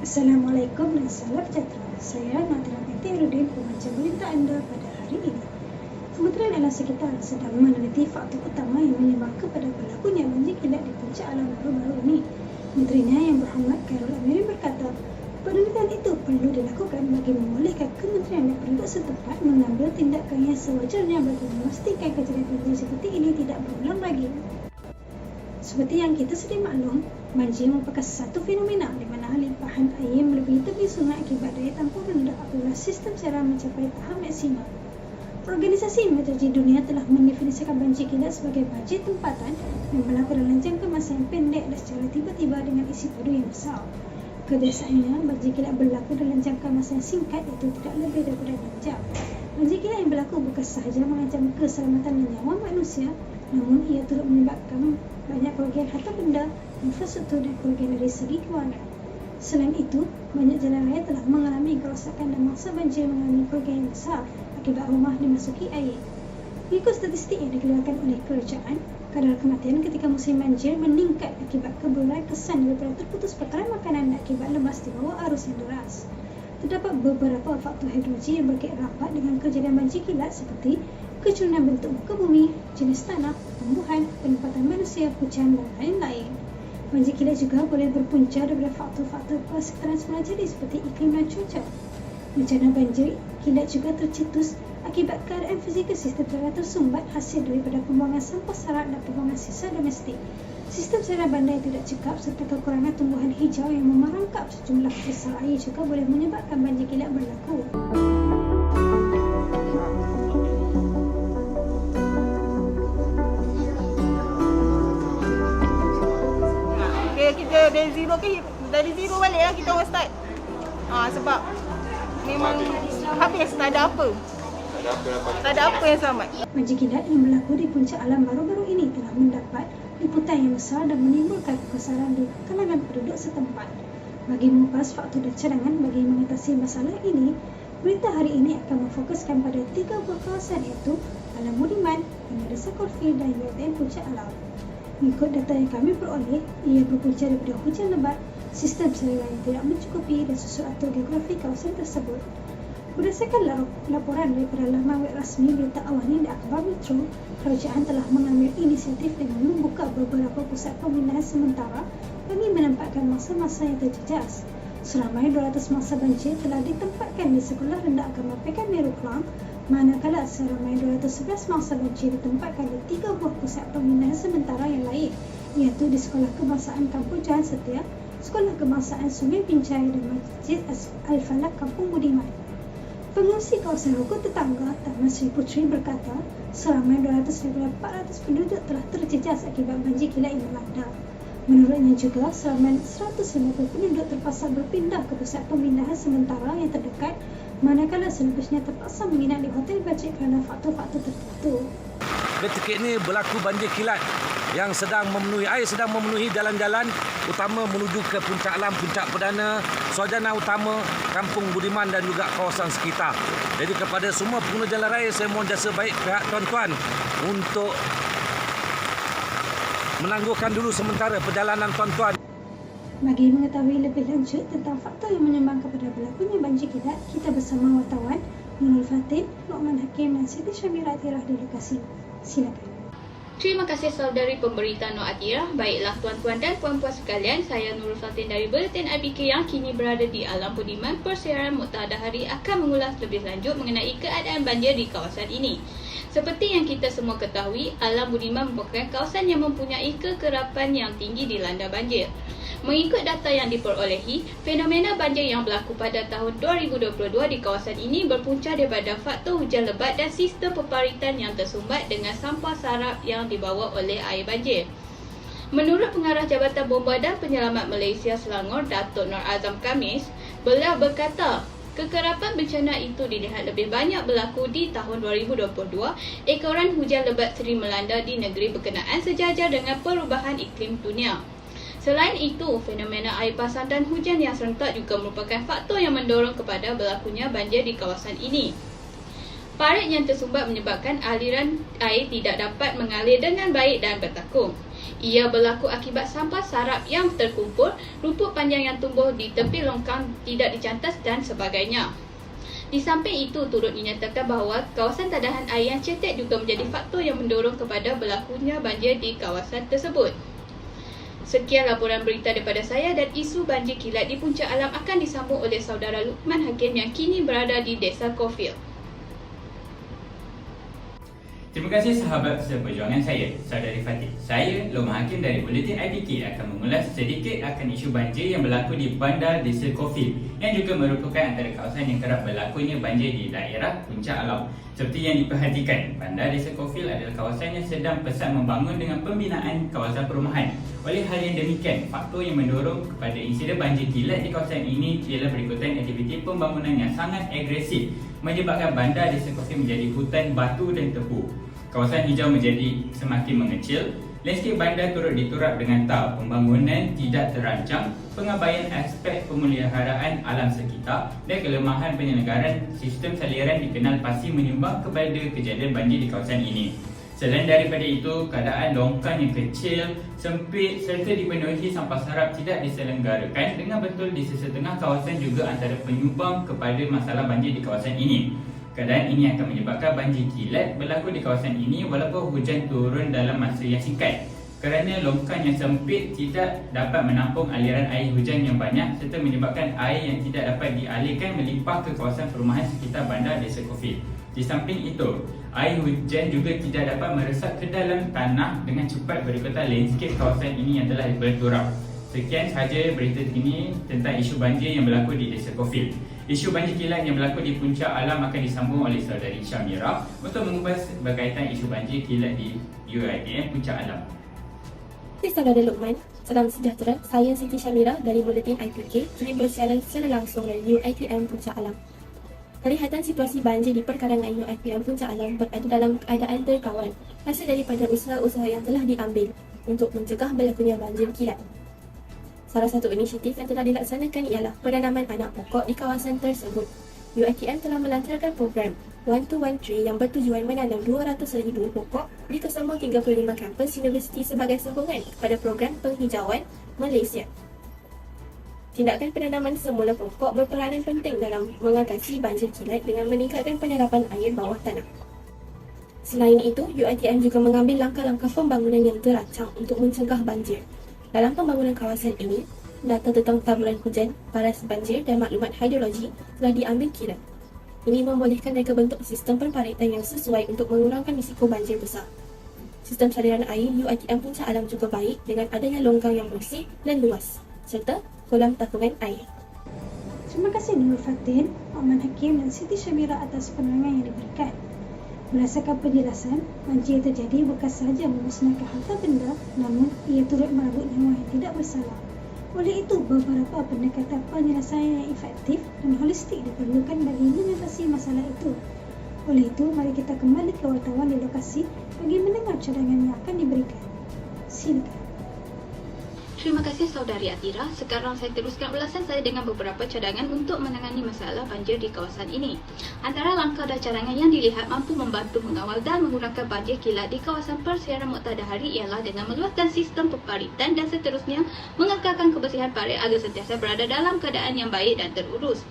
Assalamualaikum dan salam sejahtera. Saya Nadira binti Arudin, pembaca berita anda pada hari ini. Kementerian Alam Sekitar sedang meneliti faktor utama yang menyebabkan kepada berlakunya banjir kilat di puncak alam baru-baru ini. Menterinya yang berhormat Khairul Amirin berkata, penelitian itu perlu dilakukan bagi membolehkan kementerian dan penduduk setempat mengambil tindakan yang sewajarnya bagi memastikan kejadian banjir seperti ini tidak berulang lagi. Seperti yang kita sedia maklum, banjir merupakan satu fenomena di mana limpahan air melebihi tebing sungai akibat daya tampung rendah apabila sistem siaran mencapai tahap maksimum. Organisasi Meteorologi Dunia telah mendefinisikan banjir kilat sebagai banjir tempatan yang berlaku dalam jangka masa yang pendek dan secara tiba-tiba dengan isi padu yang besar. Kebiasaannya, banjir kilat berlaku dalam jangka masa yang singkat iaitu tidak lebih daripada 6 jam. Banjir kilat yang berlaku bukan sahaja mengancam keselamatan dan nyawa manusia, namun ia turut menyebabkan banyak kerugian harta benda, infrastruktur dan kerugian dari segi kewangan. Selain itu, banyak jalan raya telah mengalami kerosakan dan mangsa banjir mengalami kerugian yang besar akibat rumah dimasuki air. Mengikut statistik yang dikeluarkan oleh kerajaan, kadar kematian ketika musim banjir meningkat akibat keberulangan kesan daripada terputus perkara makanan dan akibat lemas di bawah arus yang deras. Terdapat beberapa faktor hidrologi yang berkait rapat dengan kejadian banjir kilat seperti kecurangan bentuk muka bumi, jenis tanah, tumbuhan, penempatan manusia, hujan dan lain-lain. Banjir kilat juga boleh berpunca daripada faktor-faktor persekitaran semula jadi seperti iklim dan cuaca. Bencana banjir kilat juga tercetus akibat keadaan fizikal sistem siaran tersumbat hasil daripada pembuangan sampah sarat dan pembuangan sisa domestik. Sistem siaran bandar yang tidak cekap serta kekurangan tumbuhan hijau yang memerangkap sejumlah besar air juga boleh menyebabkan banjir kilat berlaku. Kita dari zero balik lah kita orang start. Sebab memang habis, tak ada apa. Tak ada apa yang selamat. Banjir kilat yang berlaku di puncak alam baru-baru ini telah mendapat liputan yang besar dan menimbulkan kekesaran di kalangan penduduk setempat. Bagi mengupas faktor dan cadangan bagi mengatasi masalah ini, berita hari ini akan memfokuskan pada 3 buah kawasan iaitu Alam Budiman, Bandar Desa Korfi dan UiTM Puncak Alam. Mengikut data yang kami peroleh, ia berpunca daripada hujan lebat, sistem siaran yang tidak mencukupi dan susul atur geografi kawasan tersebut. Berdasarkan laporan daripada laman web rasmi Berita Awani dan Akhbar Metro, kerajaan telah mengambil inisiatif dengan membuka beberapa pusat pemindahan sementara bagi menempatkan mangsa-mangsa yang terjejas. Seramai 200 mangsa banjir telah ditempatkan di Sekolah Rendah Agama Pekan Meru Klang, manakala seramai 211 mangsa banjir ditempatkan di 3 buah pusat pemindahan sementara yang lain, iaitu di Sekolah Kebangsaan Kampung Jalan Setia, Sekolah Kebangsaan Sungai Pincai dan Masjid Al-Falak Kampung Budiman. Pengerusi kawasan rukun tetangga Taman Sri Puteri berkata, seramai 200 daripada 400 penduduk telah terjejas akibat banjir kilat yang melanda. Menurutnya juga, seramai 150 penduduk terpaksa berpindah ke pusat pemindahan sementara yang terdekat, manakala selepasnya terpaksa menginap di hotel bajet kerana faktor-faktor tertentu. Ketika ini berlaku banjir kilat yang sedang memenuhi jalan-jalan utama menuju ke Puncak Alam, Puncak Perdana, Suajana Utama, Kampung Budiman dan juga kawasan sekitar. Jadi kepada semua pengguna jalan raya, saya mohon jasa baik pihak tuan-tuan untuk menangguhkan dulu sementara perjalanan tuan-tuan. Bagi mengetahui lebih lanjut tentang faktor yang menyumbang kepada berlakunya banjir kilat, kita bersama wartawan Nurul Fatin, Lokman Hakim dan Siti Syamira Atirah di lokasi. Silakan. Terima kasih saudari pemberita Nur Atirah. Baiklah tuan-tuan dan puan-puan sekalian, saya Nurul Fatin dari Buletin IBK yang kini berada di Alam Budiman. Persiaran Muktadah Hari akan mengulas lebih lanjut mengenai keadaan banjir di kawasan ini. Seperti yang kita semua ketahui, Alam Budiman merupakan kawasan yang mempunyai kekerapan yang tinggi dilanda banjir. Mengikut data yang diperolehi, fenomena banjir yang berlaku pada tahun 2022 di kawasan ini berpunca daripada faktor hujan lebat dan sistem peparitan yang tersumbat dengan sampah sarap yang dibawa oleh air banjir. Menurut Pengarah Jabatan Bomba dan Penyelamat Malaysia Selangor, Datuk Nur Azam Khamis, beliau berkata, kekerapan bencana itu dilihat lebih banyak berlaku di tahun 2022. Ekoran hujan lebat sering melanda di negeri berkenaan sejajar dengan perubahan iklim dunia. Selain itu, fenomena air pasang dan hujan yang serentak juga merupakan faktor yang mendorong kepada berlakunya banjir di kawasan ini. Parit yang tersumbat menyebabkan aliran air tidak dapat mengalir dengan baik dan bertakung. Ia berlaku akibat sampah sarap yang terkumpul, rumput panjang yang tumbuh di tepi longkang tidak dicantas dan sebagainya. Di samping itu, turut dinyatakan bahawa kawasan tadahan air yang cetek juga menjadi faktor yang mendorong kepada berlakunya banjir di kawasan tersebut. Sekian laporan berita daripada saya, dan isu banjir kilat di Puncak Alam akan disambung oleh saudara Luqman Hakim yang kini berada di Desa Caulfield. Terima kasih sahabat seperjuangan saya, Saudari Fatih. Saya, Luqman Hakim dari Buletin IPK akan mengulas sedikit akan isu banjir yang berlaku di Bandar Desa Caulfield yang juga merupakan antara kawasan yang kerap berlakunya banjir di daerah Puncak Alam. Seperti yang diperhatikan, Bandar Desa Caulfield adalah kawasan yang sedang pesat membangun dengan pembinaan kawasan perumahan. Oleh hal yang demikian, faktor yang mendorong kepada insiden banjir kilat di kawasan ini ialah berikutan aktiviti pembangunan yang sangat agresif, menyebabkan Bandar Desa Caulfield menjadi hutan batu dan tepu. Kawasan hijau menjadi semakin mengecil, landscape bandar turut diturap dengan tahap pembangunan tidak terancang, pengabaian aspek pemeliharaan alam sekitar dan kelemahan penyelenggaraan sistem saliran dikenal pasti menyumbang kepada kejadian banjir di kawasan ini. Selain daripada itu, keadaan longkang yang kecil, sempit serta dipenuhi sampah sarap tidak diselenggarakan dengan betul di sesetengah kawasan juga antara penyumbang kepada masalah banjir di kawasan ini. Keadaan ini akan menyebabkan banjir kilat berlaku di kawasan ini walaupun hujan turun dalam masa yang singkat. Kerana longkang yang sempit tidak dapat menampung aliran air hujan yang banyak serta menyebabkan air yang tidak dapat dialirkan melimpah ke kawasan perumahan sekitar Bandar Desa Caulfield. Di samping itu, air hujan juga tidak dapat meresap ke dalam tanah dengan cepat berikutan landscape kawasan ini yang telah berturap. Sekian sahaja berita terkini tentang isu banjir yang berlaku di Desa Caulfield. Isu banjir kilat yang berlaku di Puncak Alam akan disambung oleh saudari Syamira untuk mengupas berkaitan isu banjir kilat di UiTM Puncak Alam. Saudara Luqman, salam sejahtera. Saya Siti Syamira dari Buletin IPK, kini bersiaran secara langsung dari UiTM Puncak Alam. Kelihatan situasi banjir di perkarangan UiTM Puncak Alam berada dalam keadaan terkawal hasil daripada usaha-usaha yang telah diambil untuk mencegah berlakunya banjir kilat. Salah satu inisiatif yang telah dilaksanakan ialah penanaman anak pokok di kawasan tersebut. UiTM telah melancarkan program 1213 yang bertujuan menanam 200,000 pokok di kesemua 35 kampus universiti sebagai sokongan kepada program penghijauan Malaysia. Tindakan penanaman semula pokok berperanan penting dalam mengatasi banjir kilat dengan meningkatkan penyerapan air bawah tanah. Selain itu, UiTM juga mengambil langkah-langkah pembangunan yang terancang untuk mencegah banjir. Dalam pembangunan kawasan ini, data tentang taburan hujan, paras banjir dan maklumat hidrologi telah diambil kira. Ini membolehkan mereka bentuk sistem penparitan yang sesuai untuk mengurangkan risiko banjir besar. Sistem saliran air UiTM Puncak Alam juga baik dengan adanya longkang yang bersih dan luas, serta kolam tapungan air. Terima kasih Nurul Fatin, Luqman Hakim dan Siti Syamira atas penerangan yang diberikan. Berdasarkan penjelasan, banjir terjadi bukan sahaja memusnahkan harta benda, namun ia turut merabut nyawa yang tidak bersalah. Oleh itu, beberapa pendekatan penyelesaian yang efektif dan holistik diperlukan bagi mengatasi masalah itu. Oleh itu, mari kita kembali ke wartawan di lokasi bagi mendengar cadangan yang akan diberikan. Silakan. Terima kasih saudari Atira. Sekarang saya teruskan ulasan saya dengan beberapa cadangan untuk menangani masalah banjir di kawasan ini. Antara langkah dan cadangan yang dilihat mampu membantu mengawal dan mengurangkan banjir kilat di kawasan Persiaran Moktadahari ialah dengan meluaskan sistem peparitan dan seterusnya mengekalkan kebersihan parit agar sentiasa berada dalam keadaan yang baik dan terurus.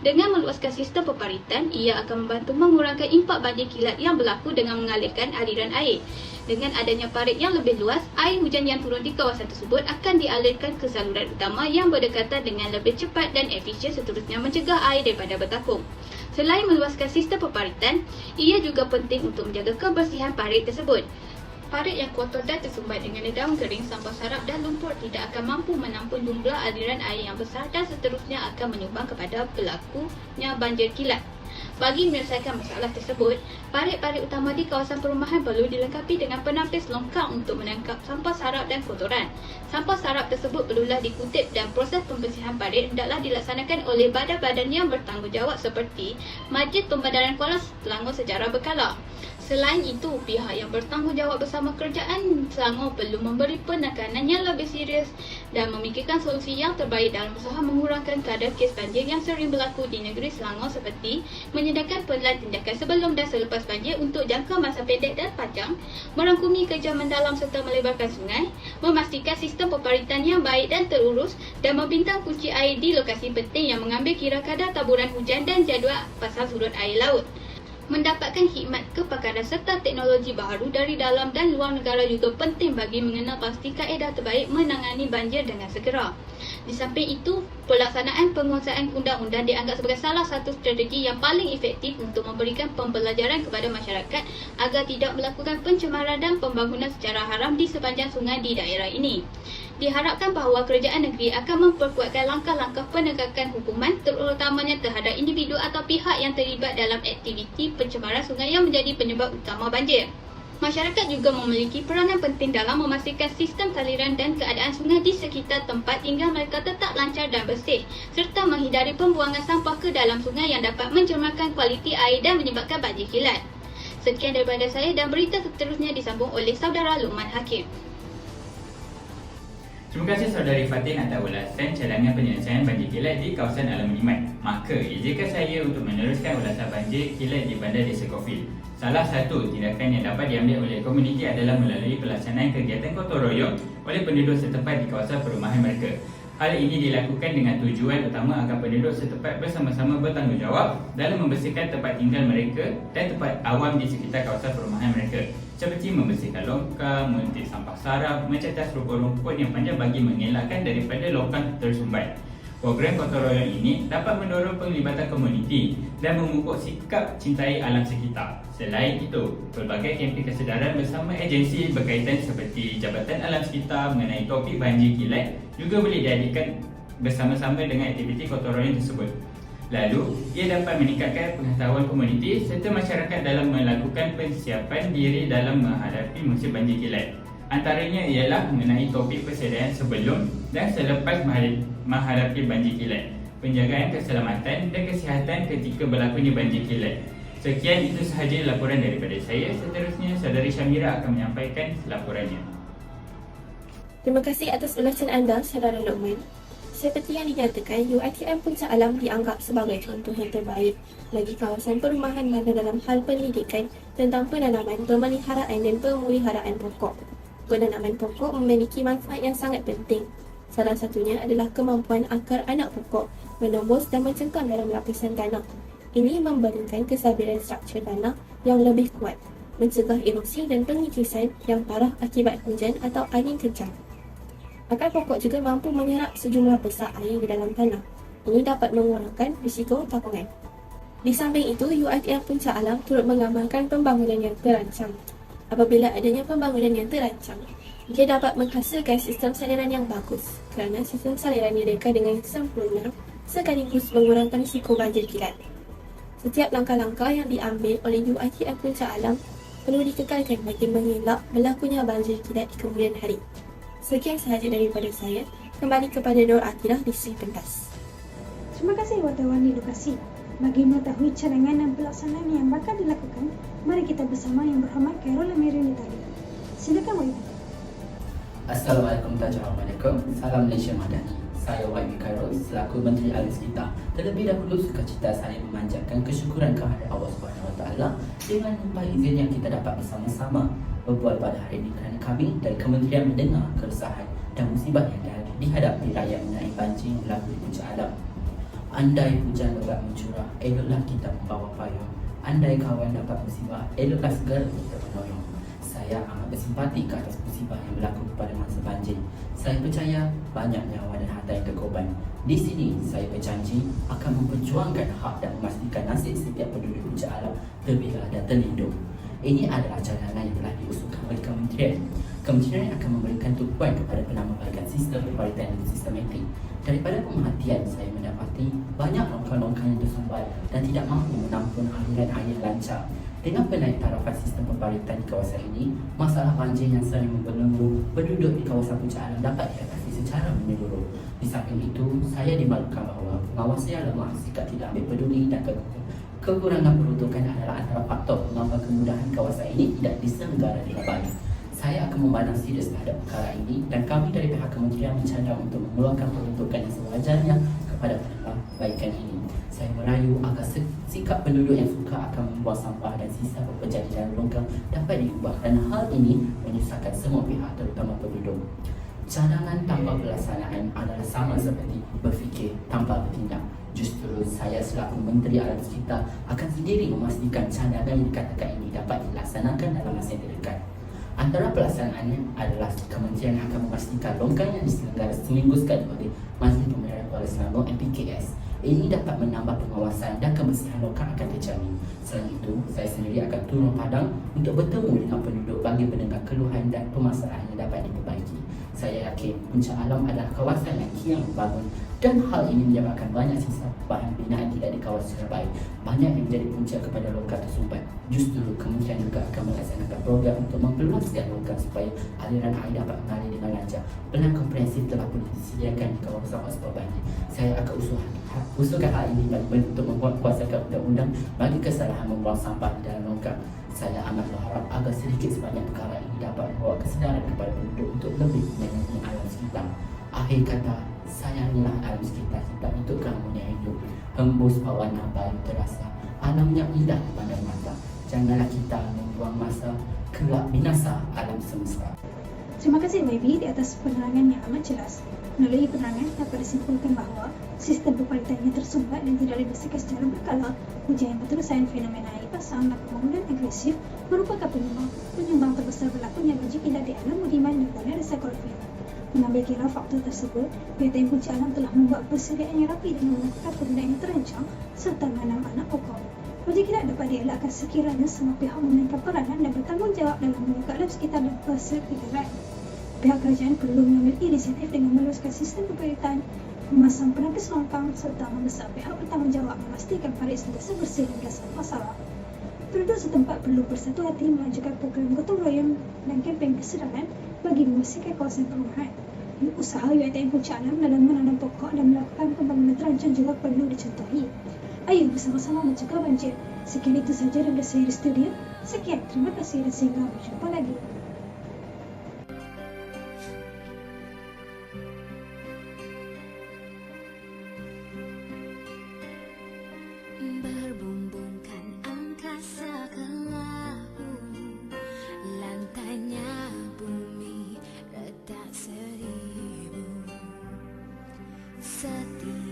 Dengan meluaskan sistem peparitan, ia akan membantu mengurangkan impak banjir kilat yang berlaku dengan mengalirkan aliran air. Dengan adanya parit yang lebih luas, air hujan yang turun di kawasan tersebut akan dialirkan ke saluran utama yang berdekatan dengan lebih cepat dan efisien, seterusnya mencegah air daripada bertakung. Selain meluaskan sistem peparitan, ia juga penting untuk menjaga kebersihan parit tersebut. Parit yang kotor dan tersumbat dengan daun kering, sampah sarap dan lumpur tidak akan mampu menampung jumlah aliran air yang besar dan seterusnya akan menyumbang kepada berlakunya banjir kilat. Bagi menyelesaikan masalah tersebut, parit-parit utama di kawasan perumahan perlu dilengkapi dengan penampis longkang untuk menangkap sampah sarap dan kotoran. Sampah sarap tersebut perlulah dikutip dan proses pembersihan parit hendaklah dilaksanakan oleh badan-badan yang bertanggungjawab seperti Majlis Pembedaran Kuala Selangor secara berkala. Selain itu, pihak yang bertanggungjawab bersama kerajaan Selangor perlu memberi penekanan yang lebih serius dan memikirkan solusi yang terbaik dalam usaha mengurangkan kadar kes banjir yang sering berlaku di negeri Selangor, seperti menyediakan pelan tindakan sebelum dan selepas banjir untuk jangka masa pendek dan panjang, merangkumi kerja mendalam serta melebarkan sungai, memastikan sistem peparitan yang baik dan terurus, dan membintang kunci air di lokasi penting yang mengambil kira kadar taburan hujan dan jadual pasang surut air laut. Mendapatkan khidmat kepakaran serta teknologi baharu dari dalam dan luar negara juga penting bagi mengenal pasti kaedah terbaik menangani banjir dengan segera. Di samping itu, pelaksanaan penguasaan undang-undang dianggap sebagai salah satu strategi yang paling efektif untuk memberikan pembelajaran kepada masyarakat agar tidak melakukan pencemaran dan pembangunan secara haram di sepanjang sungai di daerah ini. Diharapkan bahawa kerajaan negeri akan memperkuatkan langkah-langkah penegakan hukuman terutamanya terhadap individu atau pihak yang terlibat dalam aktiviti pencemaran sungai yang menjadi penyebab utama banjir. Masyarakat juga memiliki peranan penting dalam memastikan sistem saliran dan keadaan sungai di sekitar tempat tinggal mereka tetap lancar dan bersih, serta menghindari pembuangan sampah ke dalam sungai yang dapat mencemarkan kualiti air dan menyebabkan banjir kilat. Sekian daripada saya dan berita seterusnya disambung oleh Saudara Luqman Hakim. Terima kasih Saudari Fatin atas ulasan cadangan penyelesaian banjir kilat di kawasan Alam Budiman. Maka, izinkan saya untuk meneruskan ulasan banjir kilat di Bandar Desa Kofil. Salah satu tindakan yang dapat diambil oleh komuniti adalah melalui pelaksanaan kegiatan gotong royong oleh penduduk setempat di kawasan perumahan mereka. Hal ini dilakukan dengan tujuan utama agar penduduk setempat bersama-sama bertanggungjawab dalam membersihkan tempat tinggal mereka dan tempat awam di sekitar kawasan perumahan mereka, seperti membersihkan longkang, menguntit sampah sarap, mencetas rumput-rumput yang panjang bagi mengelakkan daripada longkang tersumbat. Program gotong royong ini dapat mendorong penglibatan komuniti dan memupuk sikap cintai alam sekitar. Selain itu, pelbagai kempen kesedaran bersama agensi berkaitan seperti Jabatan Alam Sekitar mengenai topik banjir kilat juga boleh diadakan bersama-sama dengan aktiviti gotong royong tersebut. Lalu, ia dapat meningkatkan pengetahuan komuniti serta masyarakat dalam melakukan persiapan diri dalam menghadapi musim banjir kilat. Antaranya ialah mengenai topik persediaan sebelum dan selepas menghadapi banjir kilat, penjagaan keselamatan dan kesihatan ketika berlakunya banjir kilat. Sekian itu sahaja laporan daripada saya. Seterusnya, Saudari Syamira akan menyampaikan laporannya. Terima kasih atas ulasan anda, Saudara Luqman. Seperti yang dinyatakan, UiTM Puncak Alam dianggap sebagai contoh yang terbaik bagi kawasan perumahan mana dalam hal pendidikan tentang penanaman, pemeliharaan dan pemuliharaan pokok. Penanaman pokok memiliki manfaat yang sangat penting. Salah satunya adalah kemampuan akar anak pokok menembus dan mencengkam dalam lapisan tanah. Ini memberikan kesabaran struktur tanah yang lebih kuat, mencegah erosi dan pengikisan yang parah akibat hujan atau angin kencang. Akar pokok juga mampu menyerap sejumlah besar air di dalam tanah. Ini dapat mengurangkan risiko tapungan. Di samping itu, UiTM Puncak Alam turut mengamalkan pembangunan yang terancang. Apabila adanya pembangunan yang terancang, ia dapat menghasilkan sistem saliran yang bagus kerana sistem saliran direka dengan sempurna sekaligus mengurangkan risiko banjir kilat. Setiap langkah-langkah yang diambil oleh UiTM Puncak Alam perlu dikekalkan bagi mengelak berlakunya banjir kilat di kemudian hari. Sekian sahaja daripada saya. Kembali kepada Nur Akirah di Sri Pentas. Terima kasih wartawan di lokasi. Bagi mengetahui cadangan dan pelaksanaan yang bakal dilakukan, mari kita bersama Yang Berhormat Khairul Amirul Nitali. Silakan YB. Assalamualaikum warahmatullahi. Salam Malaysia Madani. Saya YB Khairul selaku Menteri Alam Sekitar. Terlebih dahulu sukacita saya memanjatkan kesyukuran kepada Allah SWT dengan limpah izin yang kita dapat bersama-sama berbual pada hari ini kerana kami dari Kementerian mendengar keresahan dan musibah yang dihadapi rakyat mengenai banjir yang berlaku di Puncak Alam. Andai hujan lebat mencurah, eloklah kita membawa payung. Andai kawan dapat musibah, eloklah segera kita menolong. Saya amat bersimpati ke atas musibah yang berlaku pada masa banjir. Saya percaya banyak nyawa dan harta yang terkorban. Di sini saya berjanji akan memperjuangkan hak dan memastikan nasib setiap penduduk Puncak Alam terbela dan terlindung. Ini adalah cadangan yang telah diusulkan oleh Kementerian. Kementerian akan memberikan tumpuan kepada penambahbaikan sistem peparitan dan sistematik. Daripada pemerhatian saya mendapati banyak longkang-longkang yang tersumbat dan tidak mampu menampung aliran air lancar. Dengan penaik tarafan sistem peparitan di kawasan ini, masalah banjir yang sering membelenggu penduduk di kawasan Puncak Alam dapat diatasi secara menyeluruh. Di samping itu, saya dimalukan bahawa pengawas yang lemah sikap tidak ambil peduli dan Kekurangan peruntukan adalah antara faktor mengapa kemudahan kawasan ini tidak diselenggara dengan baik. Saya akan memandang serius terhadap perkara ini dan kami dari pihak kementerian mencadang untuk mengeluarkan peruntukan yang sewajarnya kepada perbaikan ini. Saya merayu agar sikap penduduk yang suka akan membuang sampah dan sisa bekerja di dalam longkang dapat diubah dan hal ini menyusahkan semua pihak terutama penduduk. Cadangan tanpa pelaksanaan adalah sama seperti berfikir tanpa bertindak. Justru saya selaku Menteri Alam Sekitar akan sendiri memastikan cadangan yang dikatakan ini dapat dilaksanakan dalam masa yang terdekat. Antara pelaksanaannya adalah kementerian akan memastikan longkang yang diselenggara seminggu sekali oleh Majlis Pemerintah Kuala Selangor MPKS. Ini dapat menambah pengawasan dan kebersihan longkang akan terjamin. Selain itu, saya sendiri akan turun padang untuk bertemu dengan penduduk bagi mendengar keluhan dan permasalahan yang dapat diperbaiki. Saya yakin Puncak Alam adalah kawasan yang kian membangun dan hal ini menyebabkan banyak sisa bahan binaan tidak dikawal secara baik. Banyak yang menjadi punca kepada longkang tersumbat. Justru kementerian juga akan melaksanakan program untuk memperluaskan longkang supaya aliran air dapat mengalir dengan lancar. Plan komprehensif telah pun disediakan di kawasan hotspot banjir. Saya akan usulkan hal ini bagi untuk membuat kuasakan undang-undang bagi kesalahan membuang sampah di dalam longkang. Saya amat berharap agar sedikit sebanyak perkara ini dapat membawa kesedaran kepada penduduk untuk lebih menyayangi alam sekitar. Akhir kata, sayangilah alam sekitar kita untuk keharmonian hidup. Hembus pewarna bayu terasa, alam yang indah dipandang mata. Janganlah kita membuang masa kelak binasa alam semesta. Terima kasih YB di atas penerangan yang amat jelas. Melalui penerangan dapat disimpulkan bahawa sistem berkualitasnya tersumbat dan tidak dibersihkan secara berkala. Hujan yang berterusan, fenomena air pasang dan pembangunan agresif merupakan penyumbang terbesar berlakunya banjir kilat di Alam Budiman dan Bandar Desa Kolfil. Mengambil kira faktor tersebut, PTN Puncak Alam telah membuat persediaan yang rapi dan melakukan penggunaan yang terancang serta menanam anak pokok. Banjir kilat dapat dielakkan sekiranya semua pihak memainkan peranan dan bertanggungjawab dalam menjaga alam sekitar dan persekitaran. Pihak kerajaan perlu mengambil inisiatif dengan meluaskan sistem pemerintahan, memasang penangkis longkang serta membesar pihak bertanggungjawab memastikan parit sentiasa bersih dan bebas masalah. Penduduk setempat perlu bersatu hati melanjutkan program gotong royong dan kempen kesedaran bagi membersihkan kawasan perumahan. Usaha UiTM Puncak Alam dalam menanam pokok dan melakukan pembangunan terancang juga perlu dicontohi. Ayo bersama-sama mencegah banjir. Sekian itu saja dari saya di studio. Sekian, terima kasih dan sehingga berjumpa lagi. Berbumbungkan angkasa ke laut, lantainya bumi retak seribu. Setiap